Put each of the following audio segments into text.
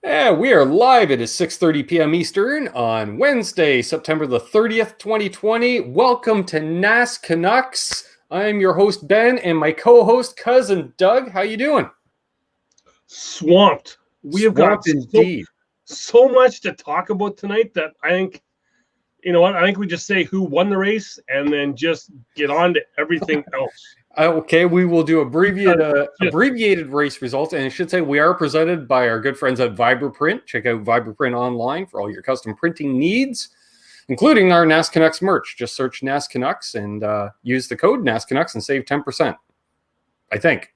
Yeah, we are live. It is 6:30 p.m. Eastern on Wednesday, September the 30th, 2020. Welcome to NasCanucks. I'm your host, Ben, and my co-host, cousin Doug. How you doing? Swamped. We have got indeed. so much to talk about tonight that I think, you know what, I think we just say who won the race and then just get on to everything else. Okay, we will do abbreviated race results, and I should say we are presented by our good friends at Vibraprint. Check out Vibraprint online for all your custom printing needs, including our NasCanucks merch. Just search NasCanucks and use the code NasCanucks and save 10%. I think.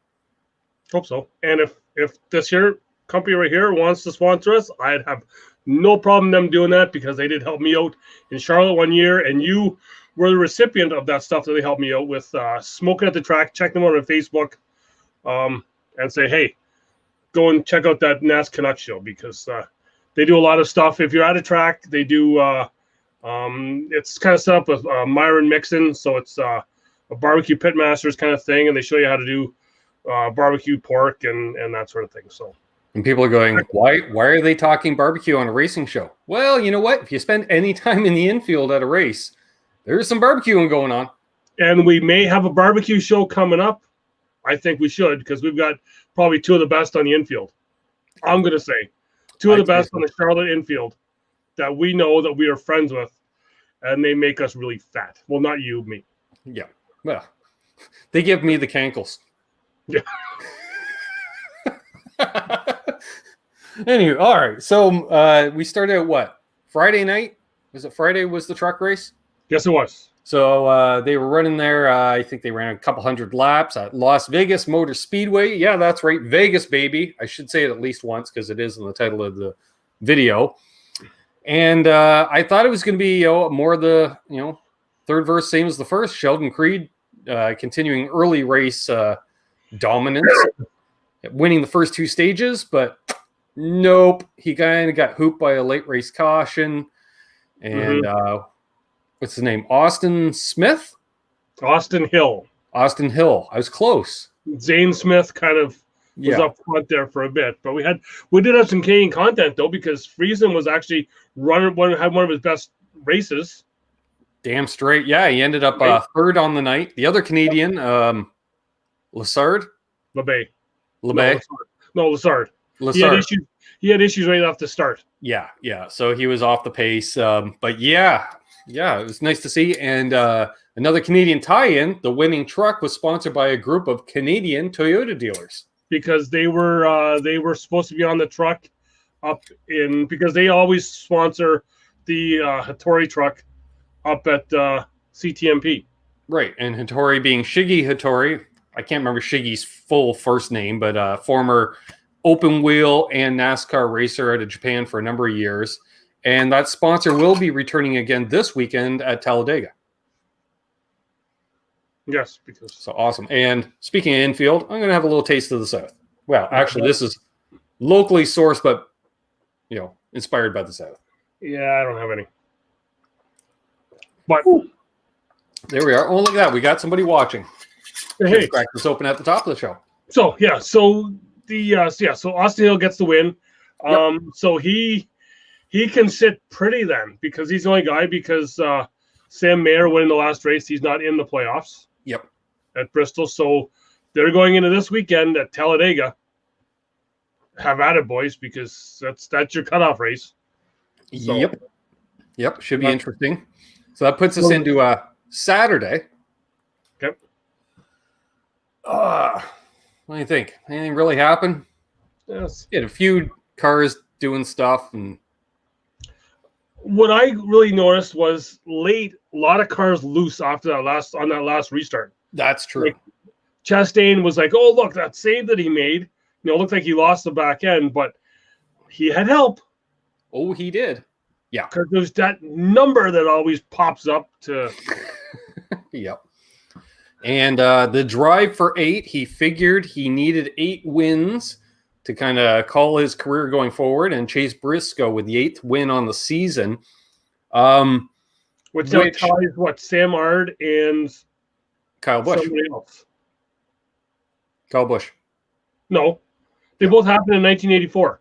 Hope so. And if this here company right here wants to sponsor us, I'd have no problem them doing that because they did help me out in Charlotte one year, and you were the recipient of that stuff that they helped me out with. Smoking at the track, check them out on Facebook, and say, hey, go and check out that NasCanucks show because they do a lot of stuff. If you're at a track, they do. It's kind of set up with Myron Mixon, so it's a barbecue pitmasters kind of thing, and they show you how to do barbecue pork and that sort of thing. So. And people are going, why are they talking barbecue on a racing show? Well, you know what? If you spend any time in the infield at a race, there's some barbecuing going on. And we may have a barbecue show coming up. I think we should because we've got probably two of the best on the infield. I'm going to say two of the best on the Charlotte infield that we know that we are friends with, and they make us really fat. Well, not you, me. Yeah. Well, they give me the cankles. Yeah. Anyway, all right. So we started at what? Friday night? Was it Friday was the truck race? Yes, it was. So they were running there. I think they ran a couple hundred laps at Las Vegas Motor Speedway. Yeah, that's right. Vegas, baby. I should say it at least once because it is in the title of the video. And I thought it was going to be more the third verse, same as the first. Sheldon Creed continuing early race dominance, winning the first two stages, but nope. He kind of got hooped by a late race caution. And what's his name? Austin Smith? Austin Hill. Austin Hill. I was close. Zane Smith kind of was up front there for a bit. But we did have some Canadian content, though, because Friesen was actually had one of his best races. Damn straight. Yeah, he ended up third on the night. The other Canadian, Lassard? LeBay. No, Lassard. He had issues right off the start. Yeah. So he was off the pace. But yeah, it was nice to see. And another Canadian tie-in, the winning truck was sponsored by a group of Canadian Toyota dealers. Because they were supposed to be on the truck because they always sponsor the Hattori truck up at CTMP. Right, and Hattori being Shiggy Hattori. I can't remember Shiggy's full first name, but former open wheel and NASCAR racer out of Japan for a number of years. And that sponsor will be returning again this weekend at Talladega. Yes, because so awesome. And speaking of infield, I'm going to have a little taste of the South. Well, actually, this is locally sourced, but inspired by the South. Yeah, I don't have any. But there we are. Oh, look at that. We got somebody watching. Hey, crack this open at the top of the show. So Austin Hill gets the win. So he can sit pretty then because he's the only guy because Sam Mayer winning the last race, he's not in the playoffs. Yep. At Bristol, so they're going into this weekend at Talladega. Have at it, boys, because that's your cutoff race. So, Yep. Should be interesting. So that puts us into Saturday. Okay. What do you think? Anything really happen? Yes. We had a few cars doing stuff, and what I really noticed was late, a lot of cars loose after that last restart. That's true. Like, Chastain was like, "Oh, look, that save that he made. Looked like he lost the back end, but he had help." Oh, he did. Yeah, because there's that number that always pops up to. Yep. And the drive for 8, he figured he needed 8 wins to kind of call his career going forward, and Chase Briscoe with the 8th win on the season. Which ties what, Sam Ard and Kyle Busch. Somebody else. Kyle Busch. No, they both happened in 1984.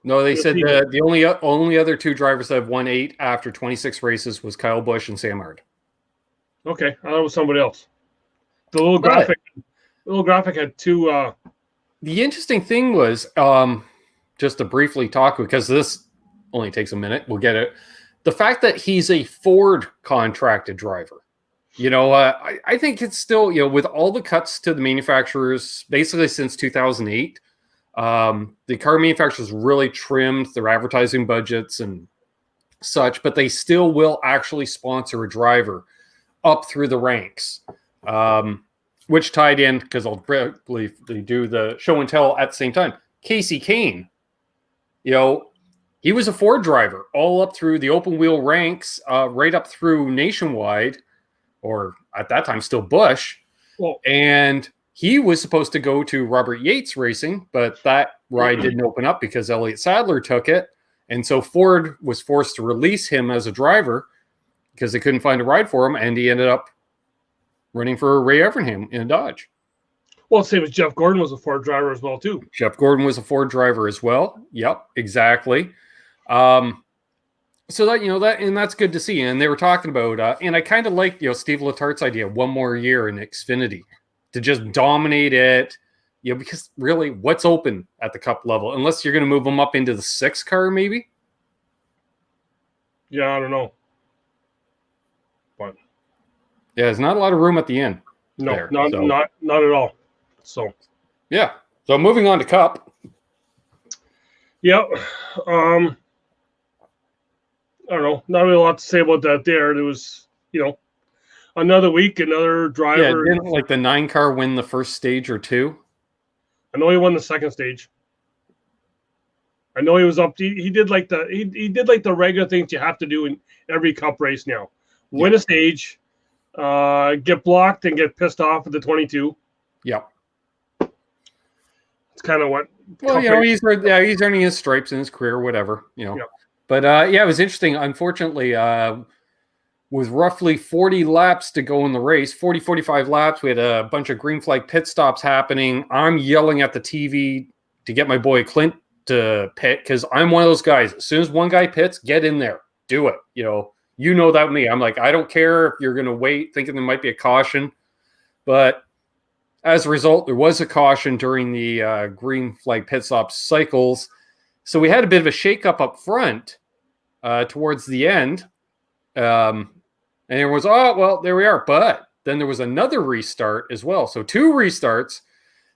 No, they said the only other two drivers that have won 8 after 26 races was Kyle Busch and Sam Hart. Okay, I thought it was somebody else. The little graphic had two. The interesting thing was, just to briefly talk, because this only takes a minute, we'll get it. The fact that he's a Ford contracted driver. I think it's still, with all the cuts to the manufacturers, basically since 2008, the car manufacturers really trimmed their advertising budgets and such, but they still will actually sponsor a driver up through the ranks, which tied in, because I'll briefly do the show and tell at the same time. Casey Kane, he was a Ford driver all up through the open wheel ranks, right up through Nationwide, or at that time still Busch. Well, and he was supposed to go to Robert Yates Racing, but that ride didn't open up because Elliott Sadler took it. And so Ford was forced to release him as a driver because they couldn't find a ride for him. And he ended up running for Ray Evernham in a Dodge. Well, same as Jeff Gordon was a Ford driver as well, too. Jeff Gordon was a Ford driver as well. Yep, exactly. So that, and that's good to see. And they were talking about, and I kind of liked, Steve Letart's idea, one more year in Xfinity to just dominate it, because really what's open at the Cup level, unless you're going to move them up into the 6 car, maybe. Yeah, I don't know. But yeah, there's not a lot of room at the end. No, not at all. So yeah. So moving on to Cup. Yep. I don't know. Not really a lot to say about that there. There was, another week, another driver. Yeah, didn't like the 9 car win the first stage or 2? I know he won the second stage. I know he was up. He did like the regular things you have to do in every Cup race now. Win a stage, get blocked and get pissed off at the 22. Yep. It's kind of what. Well, he's earning his stripes in his career, whatever, Yep. But it was interesting. Unfortunately, with roughly 40 laps to go in the race, 45 laps, we had a bunch of green flag pit stops happening. I'm yelling at the TV to get my boy Clint to pit, because I'm one of those guys. As soon as one guy pits, get in there. Do it. You know that me. I'm like, I don't care if you're going to wait, thinking there might be a caution. But as a result, there was a caution during the green flag pit stop cycles. So we had a bit of a shakeup up front towards the end. And it was, there we are. But then there was another restart as well. So 2 restarts.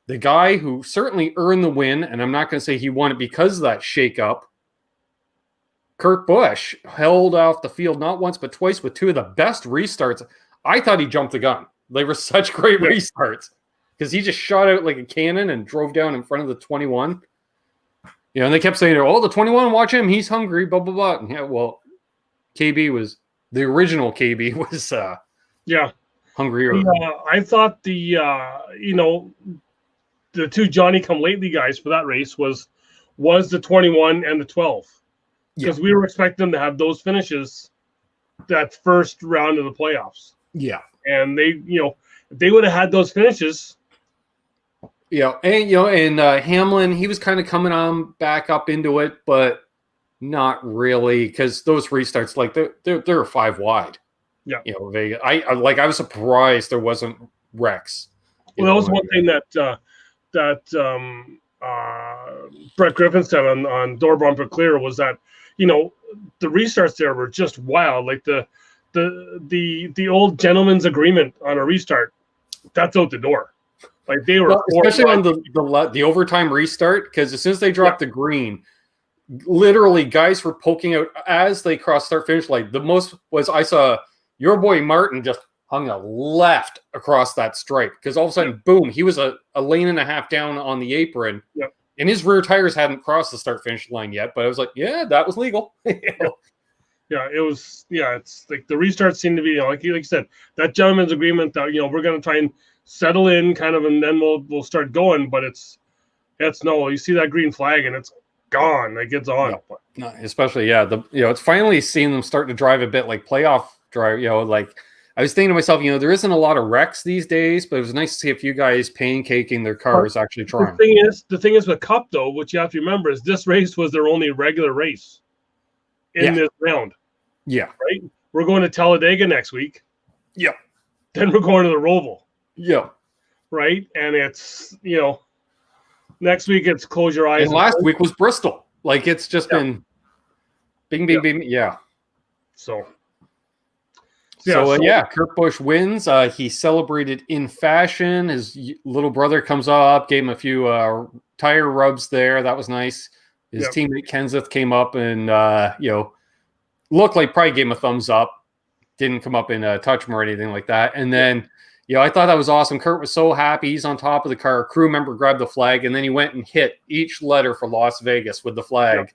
The guy who certainly earned the win, and I'm not going to say he won it because of that shakeup, Kurt Busch, held off the field not once but twice with 2 of the best restarts. I thought he jumped the gun. They were such great restarts because he just shot out like a cannon and drove down in front of the 21. And they kept saying, the 21, watch him. He's hungry, blah, blah, blah. And the original KB was hungrier. I thought the 2 Johnny-come-lately guys for that race was the 21 and the 12. Because we were expecting them to have those finishes that first round of the playoffs. Yeah. And they, if they would have had those finishes. Yeah, and Hamlin, he was kind of coming on back up into it, but not really, because those restarts, like they're 5 wide. Yeah, Vegas. I was surprised there wasn't wrecks. Well, that was one thing that Brett Griffin said on Door Bumper Clear was that the restarts there were just wild. Like the old gentleman's agreement on a restart, that's out the door. Like they were, especially on the overtime restart, because as soon as they dropped the green, literally guys were poking out as they crossed start finish line. The most was I saw your boy Martin just hung a left across that stripe, because all of a sudden, boom, he was a lane and a half down on the apron, and his rear tires hadn't crossed the start finish line yet. But I was like, yeah, that was legal. Yeah, it was. Yeah, it's like the restarts seem to be like you said, that gentleman's agreement that we're going to try and settle in kind of, and then we'll start going. But it's no, you see that green flag and it's gone. Like it's on. No, especially it's finally seeing them start to drive a bit like playoff drive. Like I was thinking to myself, there isn't a lot of wrecks these days, but it was nice to see a few guys pancaking their cars actually trying. The thing is with Cup though, what you have to remember is this race was their only regular race in this round. Yeah. Right. We're going to Talladega next week. Yeah. Then we're going to the Roval. Yeah. Right. And it's, next week it's close your eyes. And last week was Bristol. Like it's just been bing, bing, bing. Yeah. So Kurt Busch wins. He celebrated in fashion. His little brother comes up, gave him a few tire rubs there. That was nice. His teammate Kenseth came up and looked like probably gave him a thumbs up. Didn't come up and touch him or anything like that. And then, I thought that was awesome. Kurt was so happy. He's on top of the car. A crew member grabbed the flag, and then he went and hit each letter for Las Vegas with the flag.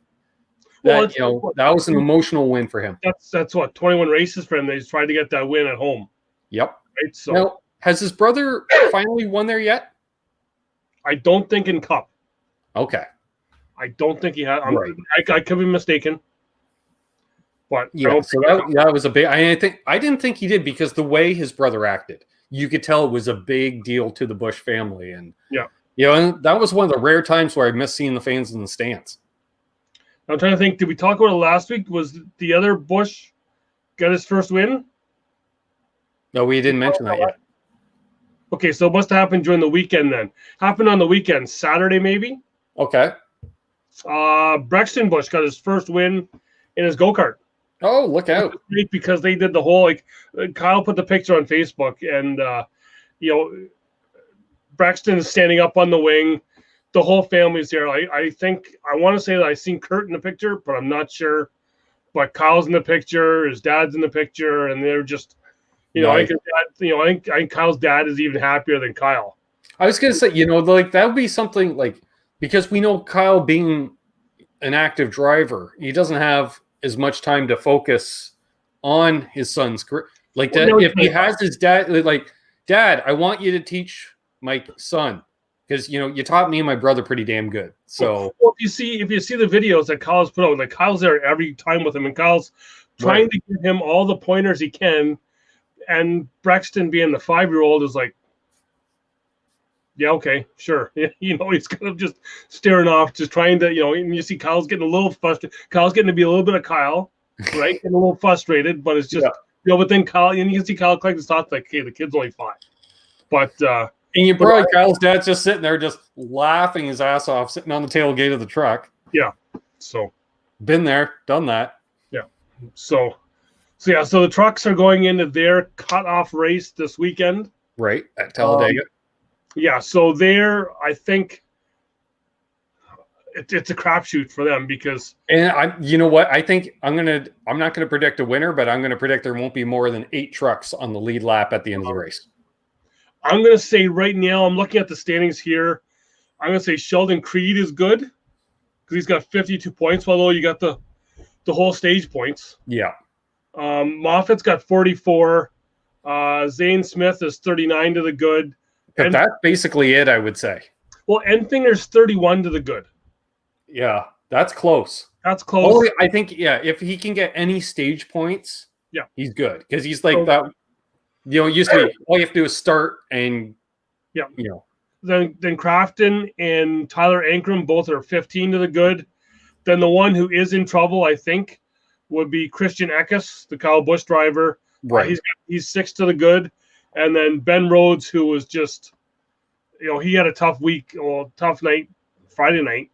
That was an emotional win for him. That's what 21 races for him. They tried to get that win at home. Yep. Right. So now, has his brother finally won there yet? I don't think in Cup. Okay. I don't think he had. Right. I could be mistaken. But so that was a big. I didn't think he did because the way his brother acted, you could tell it was a big deal to the Busch family, and and that was one of the rare times where I missed seeing the fans in the stands. I'm trying to think. Did we talk about it last week? Was the other Busch got his first win? No, we didn't mention that yet. Okay, so it must have happened during the weekend then. Happened on the weekend, Saturday maybe. Okay. Brexton Busch got his first win in his go-kart. Oh, look out! Because they did the whole Kyle put the picture on Facebook, and Braxton is standing up on the wing. The whole family's there. I think I want to say that I seen Kurt in the picture, but I'm not sure. But Kyle's in the picture, his dad's in the picture, and they're just, nice. I think Kyle's dad is even happier than Kyle. I was gonna say, that would be something because we know Kyle being an active driver, he doesn't have as much time to focus on his son's career. If he has his dad, Dad, I want you to teach my son. Because you taught me and my brother pretty damn good. So if you see the videos that Kyle's put out, Kyle's there every time with him, and Kyle's trying to give him all the pointers he can. And Braxton, being the 5-year-old, is like, yeah, okay, sure. He's kind of just staring off, just trying to, and you see Kyle's getting a little frustrated. Kyle's getting to be a little bit of Kyle, right? Getting a little frustrated, but it's just, but then Kyle, and you can see Kyle collect his thoughts like, hey, the kid's only 5. But, and you probably Kyle's dad's just sitting there, just laughing his ass off, sitting on the tailgate of the truck. Yeah. So, been there, done that. Yeah. So the trucks are going into their cutoff race this weekend. Right at Talladega. So I think it's a crapshoot for them because. And you know what? I think I'm not gonna predict a winner, but I'm gonna predict there won't be more than 8 trucks on the lead lap at the end of the race. I'm going to say right now, I'm looking at the standings here. I'm going to say Sheldon Creed is good because he's got 52 points, although you got the whole stage points. Yeah. Moffat's got 44. Zane Smith is 39 to the good. But that's basically it, I would say. Well, Enfinger's 31 to the good. Yeah, that's close. That's close. Only, I think, if he can get any stage points, he's good. Because he's like that. It used to be all you have to do is start and Then Crafton and Tyler Ankrum both are 15 to the good. Then the one who is in trouble, I think, would be Christian Eckes, the Kyle Busch driver. Right. He's 6 to the good. And then Ben Rhodes, who was just, he had a tough week, tough night, Friday night.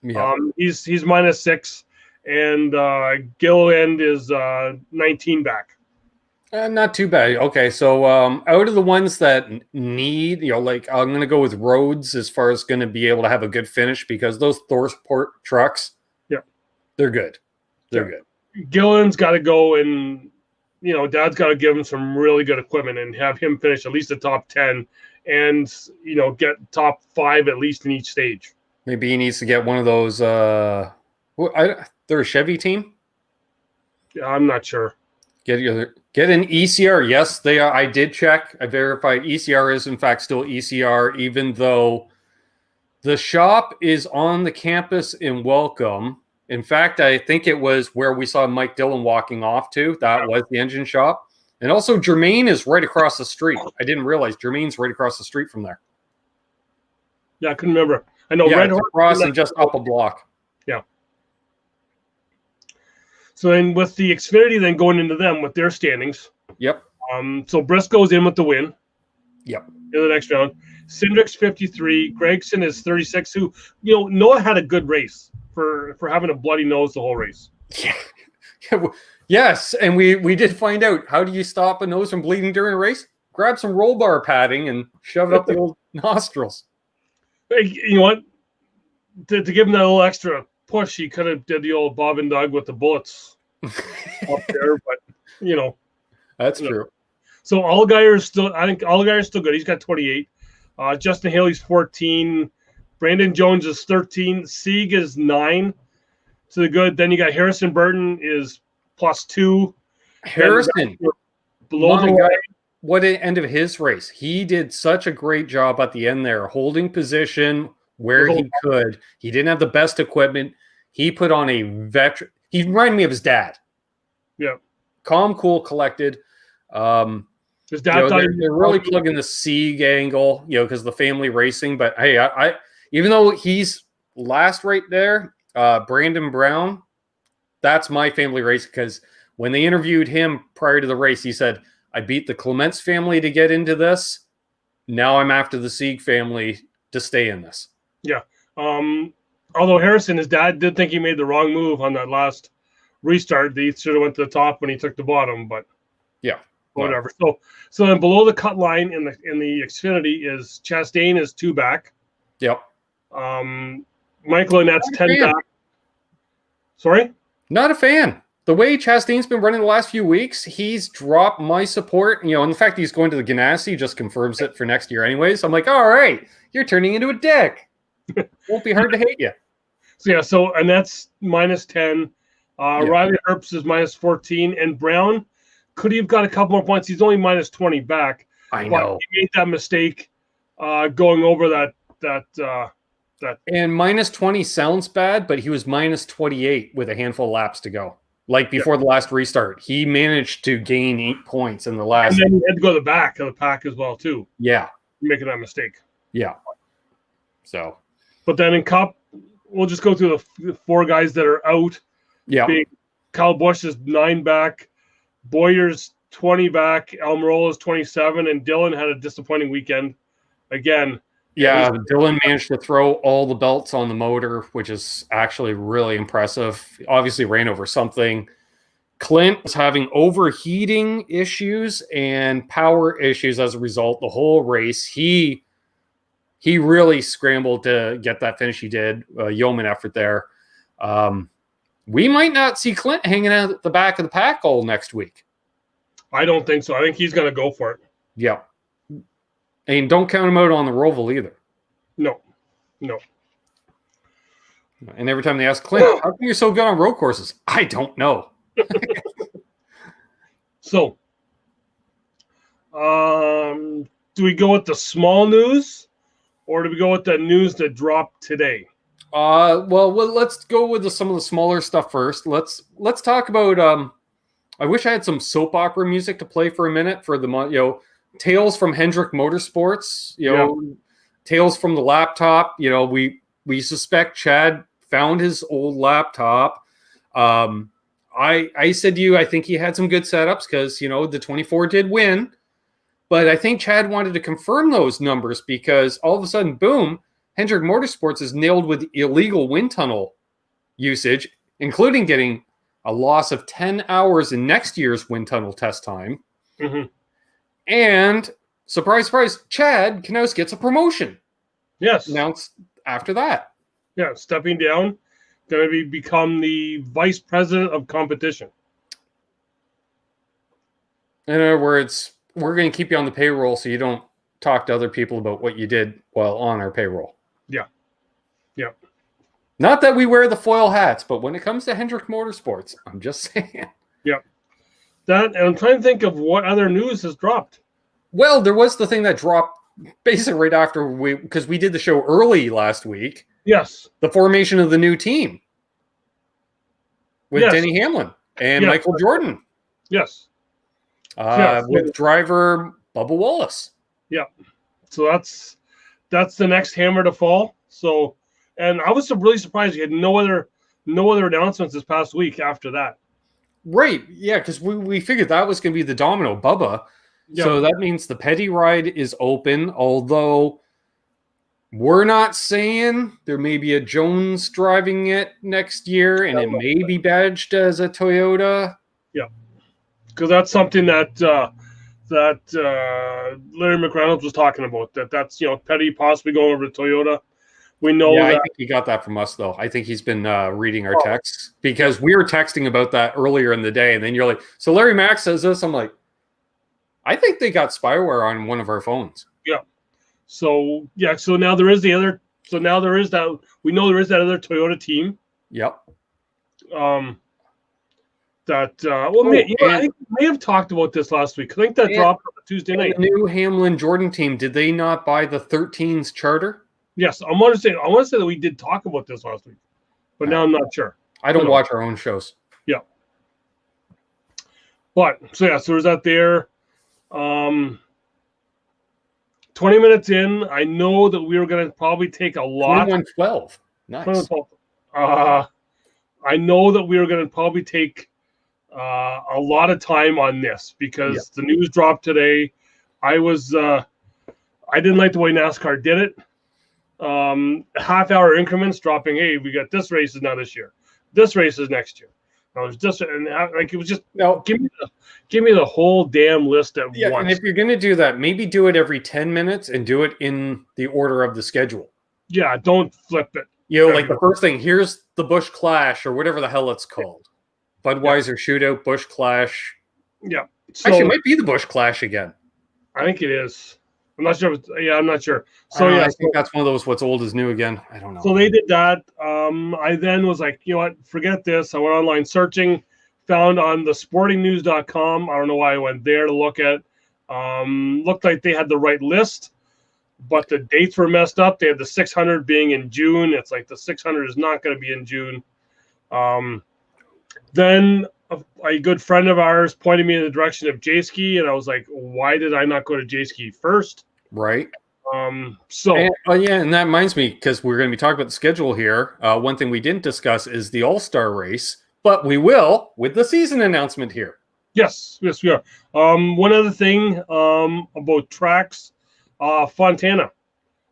Yeah. He's -6, and Gilliland is 19 back. Not too bad. Okay, so out of the ones that need, I'm going to go with Rhodes as far as going to be able to have a good finish because those Thorsport trucks, they're good. They're good. Gillen's got to go and, Dad's got to give him some really good equipment and have him finish at least the top 10 and, get top 5 at least in each stage. Maybe he needs to get one of those. They're a Chevy team? Yeah, I'm not sure. Get an ECR. Yes, they are. I did check. I verified ECR is in fact still ECR, even though the shop is on the campus in Welcome. In fact, I think it was where we saw Mike Dillon walking off to. That was the engine shop. And also, Jermaine is right across the street. I didn't realize Jermaine's right across the street from there. Yeah, I couldn't remember. I know Red Horse across and just up a block. Yeah. So then with the Xfinity then going into them with their standings. Yep. So Briscoe's in with the win. Yep. In the next round. Cindric's 53. Gregson is 36, who, Noah had a good race for having a bloody nose the whole race. Yeah. Yes, and we did find out, how do you stop a nose from bleeding during a race? Grab some roll bar padding and shove it up the old nostrils. Hey, you know what? To give him that little extra push, he could have did the old Bob and Doug with the bullets up there, but That's true. So Allgaier's still, I think Allgaier's still good. He's got 28. Justin Haley's 14. Brandon Jones is 13. Sieg is 9. So the good. Then you got Harrison Burton is +2. Harrison, below the line. What the end of his race? He did such a great job at the end there, holding position where he could. He didn't have the best equipment. He put on a veteran. He reminded me of his dad. Yeah. Calm, cool, collected. His dad they're really plugging the Sieg angle, because the family racing. But hey, I even though he's last right there, Brandon Brown, that's my family race, because when they interviewed him prior to the race, he said, I beat the Clements family to get into this. Now I'm after the Sieg family to stay in this. Yeah. Although Harrison, his dad did think he made the wrong move on that last restart. He should have went to the top when he took the bottom, but yeah, whatever. So then below the cut line in the Xfinity is Chastain is 2 back. Yep. Michael Annette's 10 back. Sorry? Not a fan. The way Chastain's been running the last few weeks, he's dropped my support. And the fact that he's going to the Ganassi just confirms it for next year anyways. I'm like, all right, you're turning into a dick. Won't be hard to hate you. So Annette's -10. Riley Herbst is -14. And Brown, could he have got a couple more points? He's only -20 back. I know. He made that mistake going over that. And -20 sounds bad, but he was -28 with a handful of laps to go. Like before the last restart, he managed to gain 8 points in the last. And then he had to go to the back of the pack as well too. Yeah, making that mistake. Yeah. So, but then in Cup, we'll just go through the 4 guys that are out. Yeah. Kyle Busch is 9 back. Boyer's 20 back. Almirola's 27, and Dylan had a disappointing weekend again. Yeah, Dylan managed to throw all the belts on the motor, which is actually really impressive. Obviously ran over something. Clint was having overheating issues and power issues as a result the whole race. He really scrambled to get that finish he did, a yeoman effort there. We might not see Clint hanging out at the back of the pack all next week. I don't think so. I think he's going to go for it. Yeah. And don't count him out on the Roval either. No. And every time they ask Clint, how come you're so good on road courses? I don't know. So, do we go with the small news, or do we go with the news that dropped today? Well, let's go with some of the smaller stuff first. Let's talk about. I wish I had some soap opera music to play for a minute for the Tales from Hendrick Motorsports. Tales from the laptop. We suspect Chad found his old laptop. I said to you, I think he had some good setups because the 24 did win, but I think Chad wanted to confirm those numbers because all of a sudden, boom, Hendrick Motorsports is nailed with illegal wind tunnel usage, including getting a loss of 10 hours in next year's wind tunnel test time. Mm-hmm. And surprise, surprise, Chad Knaus gets a promotion. Yes. Announced after that. Yeah, stepping down, going to become the vice president of competition. In other words, we're going to keep you on the payroll so you don't talk to other people about what you did while on our payroll. Yeah. Yeah. Not that we wear the foil hats, but when it comes to Hendrick Motorsports, I'm just saying. Yeah. And I'm trying to think of what other news has dropped. Well, there was the thing that dropped basically right after because we did the show early last week. Yes. The formation of the new team with Denny Hamlin and Michael Jordan. Yes. With driver Bubba Wallace. Yeah. So that's the next hammer to fall. So, and I was really surprised you had no other announcements this past week after that. Right. Yeah, because we figured that was going to be the domino, Bubba. Yeah. So that means the Petty ride is open, although we're not saying there may be a Jones driving it next year, and it may be badged as a Toyota. Yeah. Because that's something that Larry McReynolds was talking about. That's Petty possibly going over to Toyota. We know that. I think he got that from us, though. I think he's been reading our texts because we were texting about that earlier in the day, and then you're like, "So Larry Mack says this." I'm like, "I think they got spyware on one of our phones." Yeah. So yeah. So now there is the other. So now there is that. We know there is that other Toyota team. Yep. I think we may have talked about this last week. I think that dropped on Tuesday night. The new Hamlin Jordan team, did they not buy the 13's charter? Yes, I want to say that we did talk about this last week, but now I'm not sure. I don't watch our own shows. Yeah. But so there's that there. 20 minutes in, I know that we were going to probably take a lot. 21-12. Nice. I know that we were going to probably take a lot of time on this because the news dropped today. I didn't like the way NASCAR did it. Half-hour increments dropping. Hey, we got this race is now this year. This race is next year. Now it's just it was just give me the whole damn list at once. And if you're going to do that, maybe do it every 10 minutes and do it in the order of the schedule. Yeah, don't flip it. Like the first thing, here's the Busch Clash or whatever the hell it's called. Budweiser Shootout, Busch Clash. Yeah. Actually, it might be the Busch Clash again. I think it is. I'm not sure. I'm not sure. So I think that's one of those what's old is new again. I don't know. So they did that. I then was like, you know what? Forget this. I went online searching, found on the sportingnews.com. I don't know why I went there to look at. Looked like they had the right list, but the dates were messed up. They had the 600 being in June. It's like the 600 is not going to be in June. Then a good friend of ours pointed me in the direction of J-Ski, and I was like, why did I not go to J-Ski first? Right. And that reminds me, because we're going to be talking about the schedule here. One thing we didn't discuss is the All-Star race, but we will with the season announcement here. Yes, we are. One other thing about tracks, Fontana.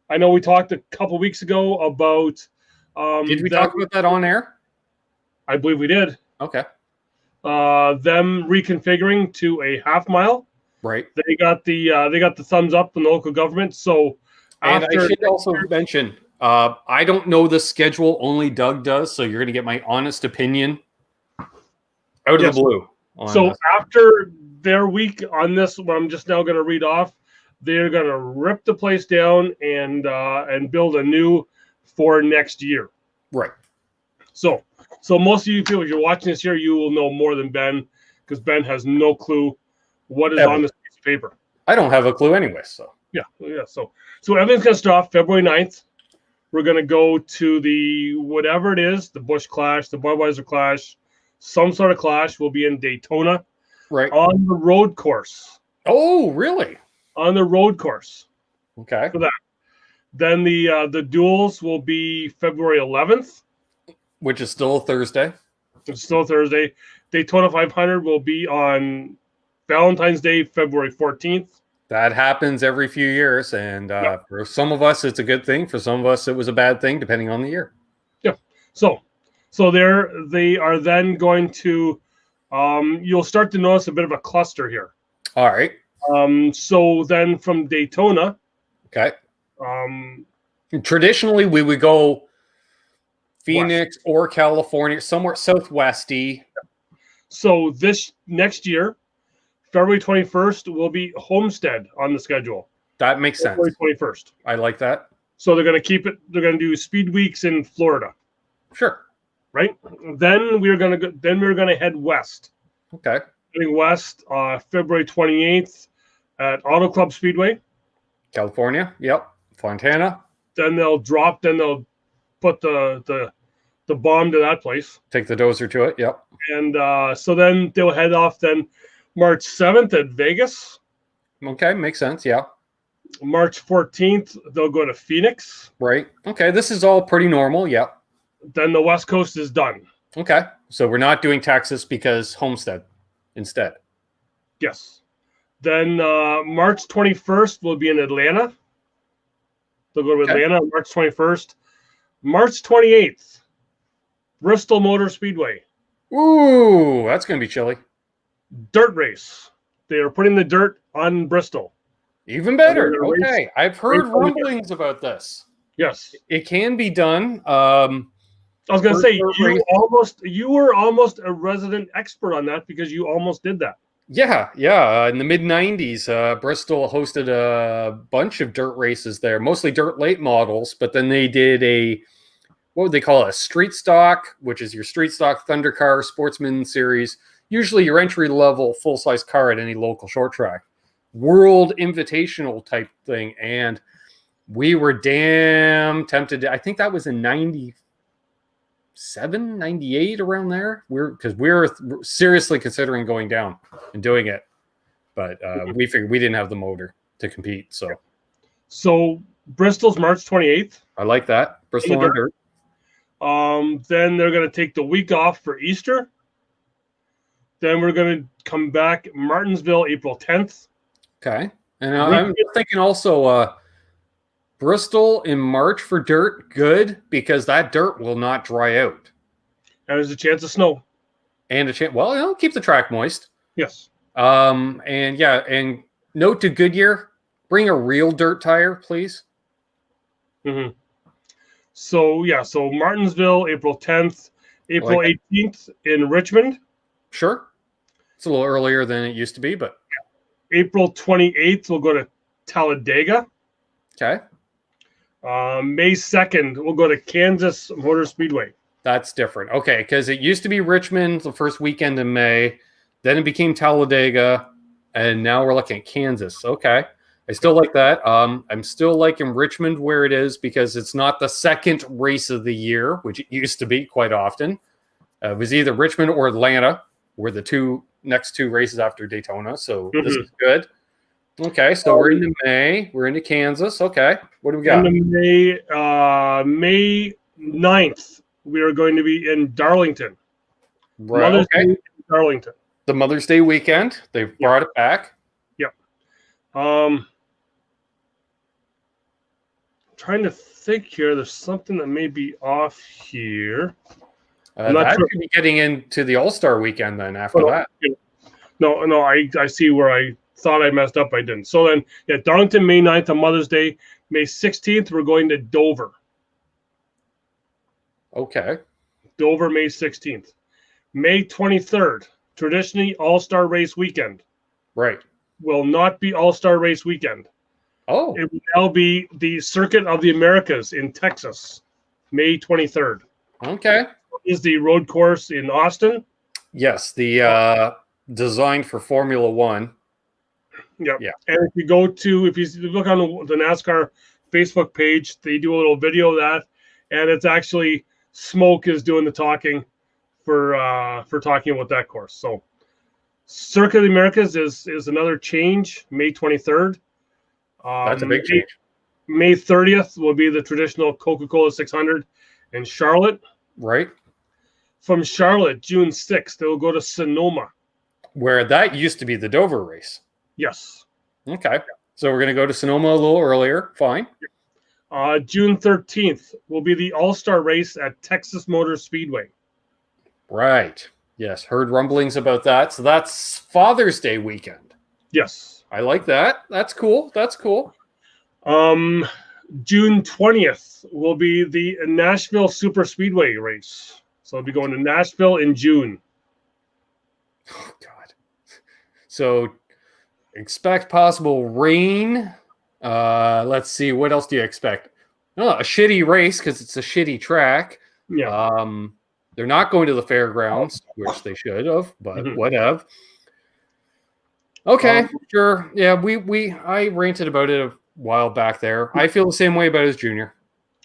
I know we talked a couple weeks ago about. Did we talk about that on air? I believe we did. Okay. Them reconfiguring to a half mile. Right. They got the thumbs up from the local government. So, and I should also mention, I don't know the schedule. Only Doug does. So you're going to get my honest opinion out of the blue. So after their week on this, what I'm just now going to read off, they're going to rip the place down and build a new for next year. Right. So most of you people, if you're watching this here, you will know more than Ben because Ben has no clue what is on this piece of paper. I don't have a clue anyway. So yeah. So everything's going to start off February 9th. We're going to go to the whatever it is, the Busch Clash, the Budweiser Clash, some sort of clash will be in Daytona. Right. On the road course. Oh, really? On the road course. Okay. For that. Then the duels will be February 11th. Which is still a Thursday. It's still Thursday. Daytona 500 will be on Valentine's Day, February 14th. That happens every few years. And for some of us, it's a good thing. For some of us, it was a bad thing, depending on the year. Yeah. So they are then going to, you'll start to notice a bit of a cluster here. All right. So then from Daytona. Okay. Traditionally, we would go Phoenix or California, somewhere southwesty. So this next year, February 21st will be Homestead on the schedule. That makes sense. February 21st. I like that. So they're going to keep it. They're going to do speed weeks in Florida. Sure. Right. Then we're going to go. Then we're going to head west. Okay. Heading west, February 28th at Auto Club Speedway, California. Yep. Fontana. Then they'll drop. Then they'll put the bomb to that place. Take the dozer to it. Yep. And so then they'll head off. Then March 7th at Vegas. Okay, makes sense. Yeah. March 14th, they'll go to Phoenix. Right. Okay, this is all pretty normal. Yeah. Then the West Coast is done. Okay, so we're not doing Texas because Homestead instead. Yes. Then March 21st will be in Atlanta. They'll go to Atlanta on March 21st. March 28th, Bristol Motor Speedway. Ooh, that's going to be chilly. Dirt race. They are putting the dirt on Bristol. Even better. Okay, I've heard rumblings about this. Yes, it can be done. I was going to say you were almost a resident expert on that because you almost did that. Yeah. In the mid '90s, Bristol hosted a bunch of dirt races there, mostly dirt late models. But then they did what would they call it? A street stock, which is your street stock Thunder Car Sportsman Series. Usually your entry level full size car at any local short track. World Invitational type thing, and we were damn tempted. I think that was in 97, 98, around there. Because we're seriously considering going down and doing it, but we figured we didn't have the motor to compete. So Bristol's March 28th. I like that. Bristol on dirt. Then they're going to take the week off for Easter. Then we're going to come back Martinsville April 10th. Okay. And I'm thinking also Bristol in March for dirt, good, because that dirt will not dry out. And there's a chance of snow. And a chance, well, it'll keep the track moist. Yes. And note to Goodyear, bring a real dirt tire, please. Mm-hmm. So Martinsville, April 10th, April 18th in Richmond. Sure. It's a little earlier than it used to be, but April 28th, we'll go to Talladega. Okay. May 2nd, we'll go to Kansas Motor Speedway. That's different. Okay, because it used to be Richmond the first weekend in May, then it became Talladega, and now we're looking at Kansas. Okay. I still like that. I'm still liking Richmond where it is because it's not the second race of the year, which it used to be quite often. It was either Richmond or Atlanta were the next two races after Daytona. So This is good. Okay, so we're into May. We're into Kansas. Okay, what do we got? May 9th, we are going to be in Darlington. Right, Mother's Day in Darlington. The Mother's Day weekend. They've brought it back. Yep. Trying to think here. There's something that may be off here. That could be getting into the All-Star weekend then after that. No, I see where I thought I messed up. I didn't. So then, Darlington, May 9th on Mother's Day. May 16th, we're going to Dover. Okay. Dover, May 16th. May 23rd, traditionally All-Star Race weekend. Right. Will not be All-Star Race weekend. Oh. It will now be the Circuit of the Americas in Texas, May 23rd. Okay. Is the road course in Austin? Yes, the designed for Formula One. Yep. Yeah. And if you look on the NASCAR Facebook page, they do a little video of that, and it's actually Smoke is doing the talking for talking about that course. So Circuit of the Americas is another change, May 23rd. That's a big change. May 30th will be the traditional Coca-Cola 600 in Charlotte. Right. From Charlotte, June 6th, they'll go to Sonoma. Where that used to be the Dover race. Yes. Okay. So we're going to go to Sonoma a little earlier. Fine. June 13th will be the All-Star race at Texas Motor Speedway. Right. Yes. Heard rumblings about that. So that's Father's Day weekend. Yes. I like that. That's cool. June 20th will be the Nashville Super Speedway race. So I'll be going to Nashville in June. Oh, God. So expect possible rain. Let's see. What else do you expect? Oh, a shitty race because it's a shitty track. Yeah. They're not going to the fairgrounds, which they should have, but whatever. Okay, sure. Yeah, I ranted about it a while back there. I feel the same way about his junior.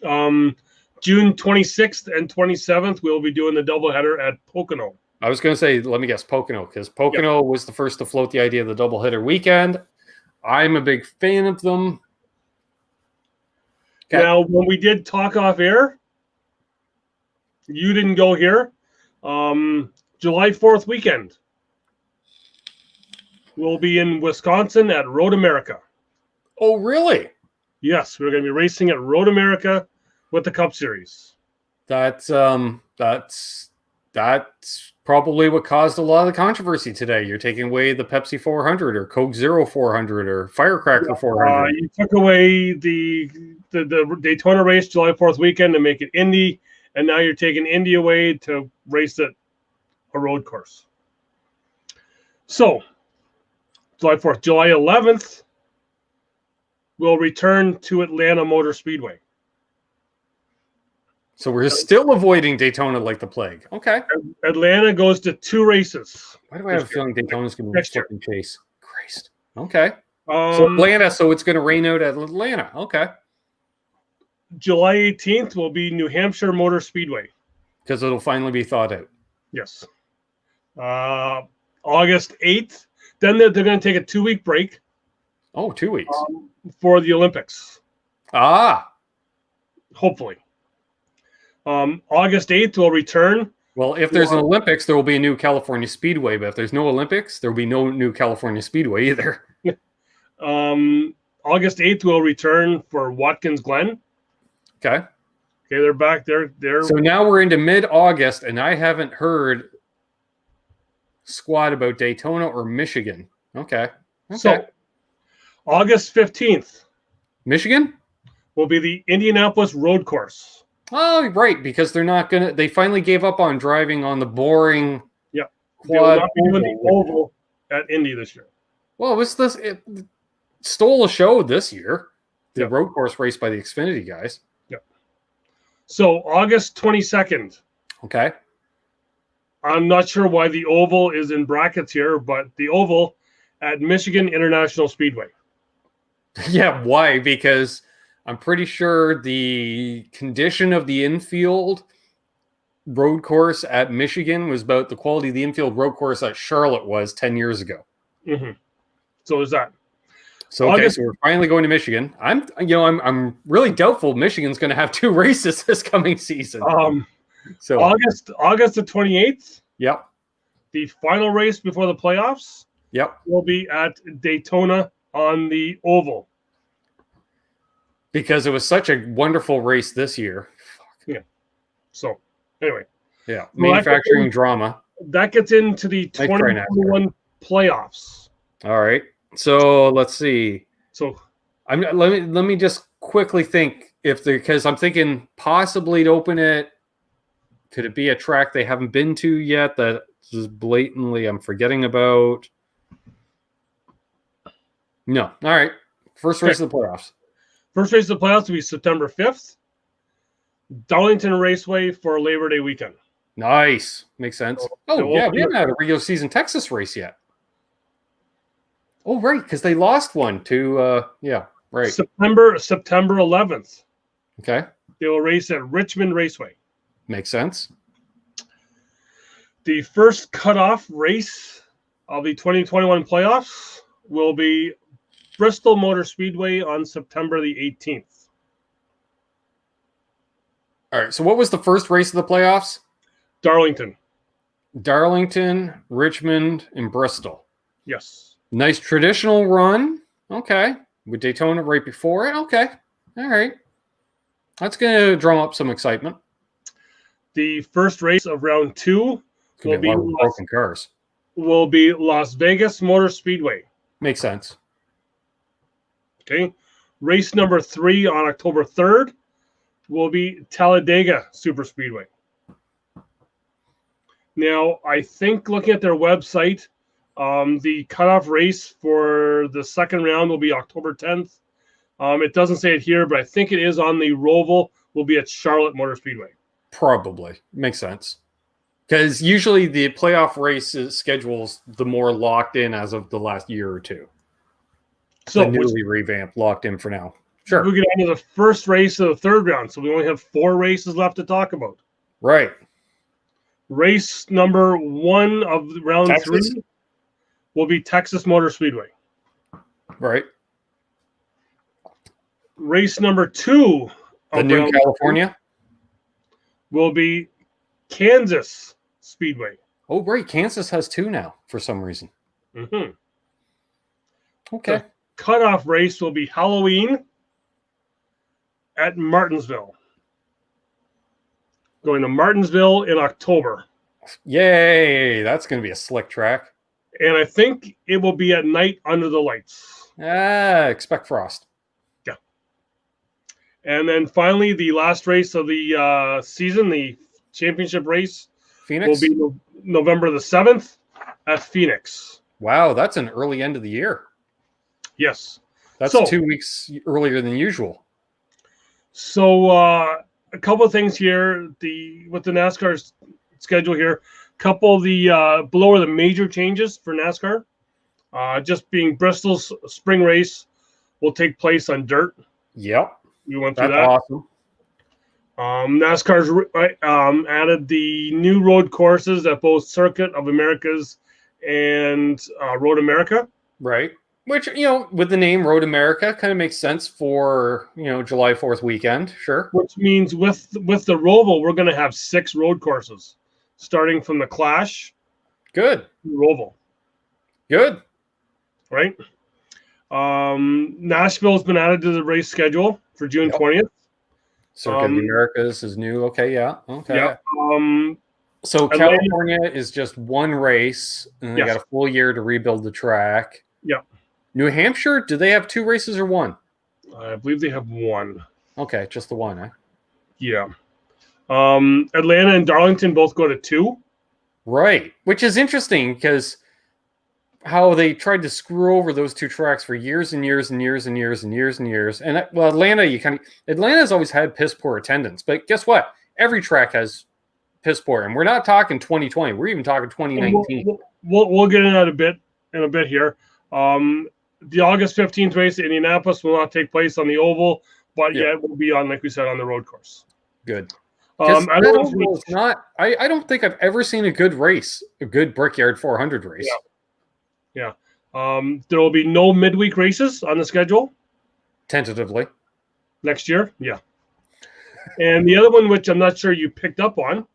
June 26th and 27th, we'll be doing the doubleheader at Pocono. I was going to say, let me guess, Pocono, because Pocono was the first to float the idea of the doubleheader weekend. I'm a big fan of them. Okay. Now, when we did talk off air, you didn't go here. July 4th weekend. We'll be in Wisconsin at Road America. Oh, really? Yes, we're going to be racing at Road America with the Cup Series. That's probably what caused a lot of the controversy today. You're taking away the Pepsi 400 or Coke Zero 400 or Firecracker 400. You took away the Daytona race July 4th weekend to make it Indy, and now you're taking Indy away to race at a road course. So, July 4th. July 11th, we'll return to Atlanta Motor Speedway. So we're still avoiding Daytona like the plague. Okay. Atlanta goes to 2 races. Why do I have a feeling Daytona's going to be flipping chase? Christ. Okay. So it's going to rain out at Atlanta. Okay. July 18th will be New Hampshire Motor Speedway. Because it'll finally be thawed out. Yes. August 8th. Then they're going to take a 2-week break. Oh, 2 weeks. For the Olympics. Hopefully. August 8th will return. Well, if there's an Olympics, there will be a new California Speedway. But if there's no Olympics, there will be no new California Speedway either. August 8th will return for Watkins Glen. Okay. Okay, they're back. They're So now we're into mid-August, and I haven't heard squat about Daytona or Michigan. Okay. So August 15th. Michigan? Will be the Indianapolis road course. Oh, right, because they finally gave up on driving on the boring They will not be doing the oval at Indy this year. Well, it stole a show this year. The road course race by the Xfinity guys. Yeah. So August 22nd. Okay. I'm not sure why the oval is in brackets here, but the oval at Michigan International Speedway. Yeah, why? Because I'm pretty sure the condition of the infield road course at Michigan was about the quality of the infield road course at Charlotte was 10 years ago. Mm-hmm. So is that. So okay, so we're finally going to Michigan. I'm really doubtful Michigan's going to have 2 races this coming season. So August the 28th. Yep. The final race before the playoffs. Yep. Will be at Daytona on the oval. Because it was such a wonderful race this year. Yeah. So anyway. Yeah. Manufacturing drama. That gets into the 2021 playoffs. All right. So let's see. So let me just quickly think because I'm thinking possibly to open it. Could it be a track they haven't been to yet that is blatantly I'm forgetting about? No. All right. First race of the playoffs. First race of the playoffs will be September 5th. Darlington Raceway for Labor Day weekend. Nice. Makes sense. We haven't had a regular season Texas race yet. Oh, right, because they lost one to right. September 11th. Okay. They will race at Richmond Raceway. Makes sense. The first cutoff race of the 2021 playoffs will be Bristol Motor Speedway on September the 18th. All right, so what was the first race of the playoffs? Darlington, Richmond, and Bristol. Yes. Nice traditional run. Okay. With Daytona right before it. Okay. All right. That's going to drum up some excitement. The first race of round 2 will be broken cars. Will be Las Vegas Motor Speedway. Makes sense. Okay. Race number 3 on October 3rd will be Talladega Super Speedway. Now, I think looking at their website, the cutoff race for the second round will be October 10th. It doesn't say it here, but I think it is on the Roval. Will be at Charlotte Motor Speedway. Probably. Makes sense. Because usually the playoff race schedules the more locked in as of the last year or two. So the newly revamped, locked in for now. Sure. We'll get into the first race of the third round, so we only have 4 races left to talk about. Right. Race number 1 of round Texas? 3 will be Texas Motor Speedway. Right. Race number 2 The of new round California? will be Kansas Speedway. Oh, right. Kansas has 2 now for some reason. Mm-hmm. Okay. The cutoff race will be Halloween at Martinsville. Going to Martinsville in October. Yay. That's going to be a slick track. And I think it will be at night under the lights. Expect frost. Yeah. And then finally, the last race of the season, the championship race, Phoenix? will be November the 7th at Phoenix. Wow, that's an early end of the year. Yes. That's So, 2 weeks earlier than usual. So a couple of things here. With the NASCAR schedule here, couple of the below are the major changes for NASCAR. Just being Bristol's spring race will take place on dirt. Yep. We went through That's that. awesome. NASCAR's added the new road courses at both Circuit of Americas and Road America. Right. Which, with the name Road America kind of makes sense for, July 4th weekend. Sure. Which means with the Roval, we're going to have 6 road courses, starting from the Clash. Good. Roval. Good. Right. Nashville's been added to the race schedule for June 20th. Circuit of Americas is new. Okay, yeah. Okay. Yeah. So Atlanta, California is just 1 race, and they got a full year to rebuild the track. Yeah. New Hampshire, do they have 2 races or 1? I believe they have 1. Okay, just the 1, eh? Yeah. Atlanta and Darlington both go to 2. Right, which is interesting because how they tried to screw over those 2 tracks for years and years and years and years and years and years. And Atlanta's always had piss poor attendance, but guess what? Every track has piss poor, and we're not talking 2020. We're even talking 2019. We'll get into that in a bit here. The August 15th race at Indianapolis will not take place on the oval, but it will be on, like we said, on the road course. Good. I don't think I've ever seen a good race, a good Brickyard 400 race. Yeah. There will be no midweek races on the schedule. Tentatively. Next year. Yeah. And the other one, which I'm not sure you picked up on,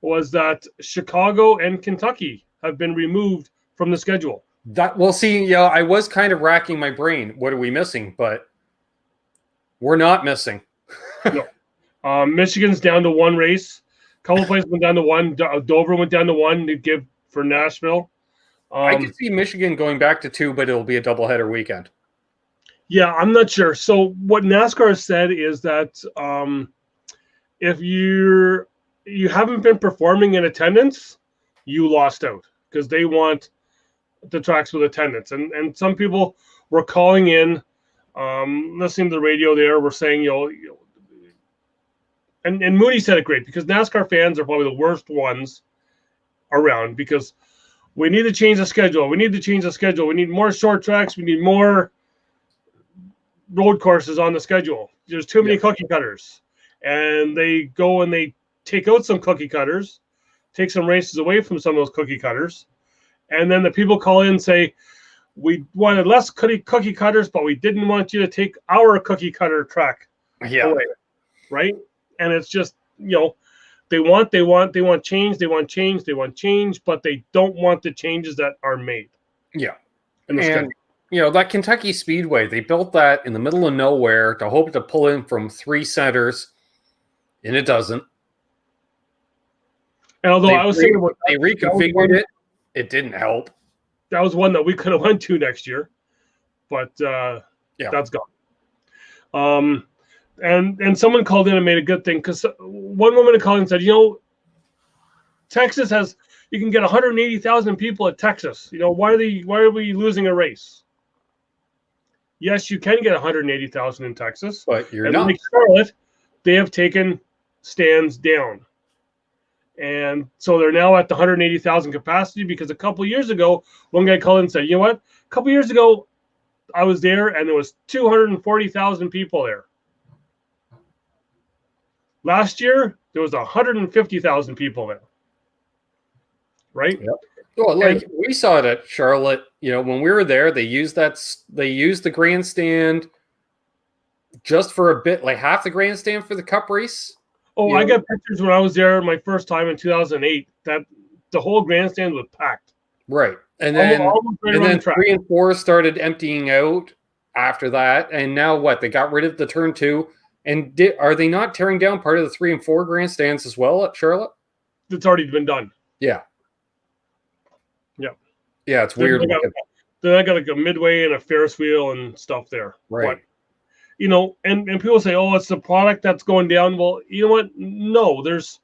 was that Chicago and Kentucky have been removed from the schedule. I was kind of racking my brain. What are we missing? But we're not missing. No. Michigan's down to 1 race. A couple of places went down to 1. Dover went down to 1 to give for Nashville. I could see Michigan going back to 2, but it'll be a doubleheader weekend. Yeah, I'm not sure. So what NASCAR has said is that if you haven't been performing in attendance, you lost out because they want the tracks with attendance. And some people were calling in, listening to the radio there, were saying, and Moody said it great because NASCAR fans are probably the worst ones around because we need to change the schedule. We need to change the schedule. We need more short tracks. We need more road courses on the schedule. There's too many cookie cutters. And they go and they take out some cookie cutters, take some races away from some of those cookie cutters. And then the people call in and say, we wanted less cookie cutters, but we didn't want you to take our cookie cutter track away. Right? And it's just, they want change, but they don't want the changes that are made. Yeah. And that Kentucky Speedway, they built that in the middle of nowhere to hope to pull in from 3 centers, and it doesn't. And although they reconfigured it, it didn't help. That was one that we could have went to next year, but that's gone. And someone called in and made a good thing because one woman called in and said, Texas you can get 180,000 people at Texas. Why are we losing a race? Yes, you can get 180,000 in Texas, but you're not. Like Charlotte, they have taken stands down. And so they're now at the 180,000 capacity because a couple of years ago, one guy called in and said, you know what? A couple of years ago, I was there and there was 240,000 people there. Last year, there was 150,000 people there. right? Yep. Well, like we saw it at Charlotte, when we were there, they used the grandstand just for a bit, like half the grandstand for the cup race. Oh, I got pictures when I was there my first time in 2008 that the whole grandstand was packed. Right. And then, almost right around the track. 3 and 4 started emptying out after that. And now what? They got rid of the turn 2. And are they not tearing down part of the 3 and 4 grandstands as well at Charlotte? It's already been done. Yeah. Yeah. Yeah, it's weird. Then I got like a midway and a Ferris wheel and stuff there. Right. But, and people say, oh, it's the product that's going down. Well, you know what? No, there's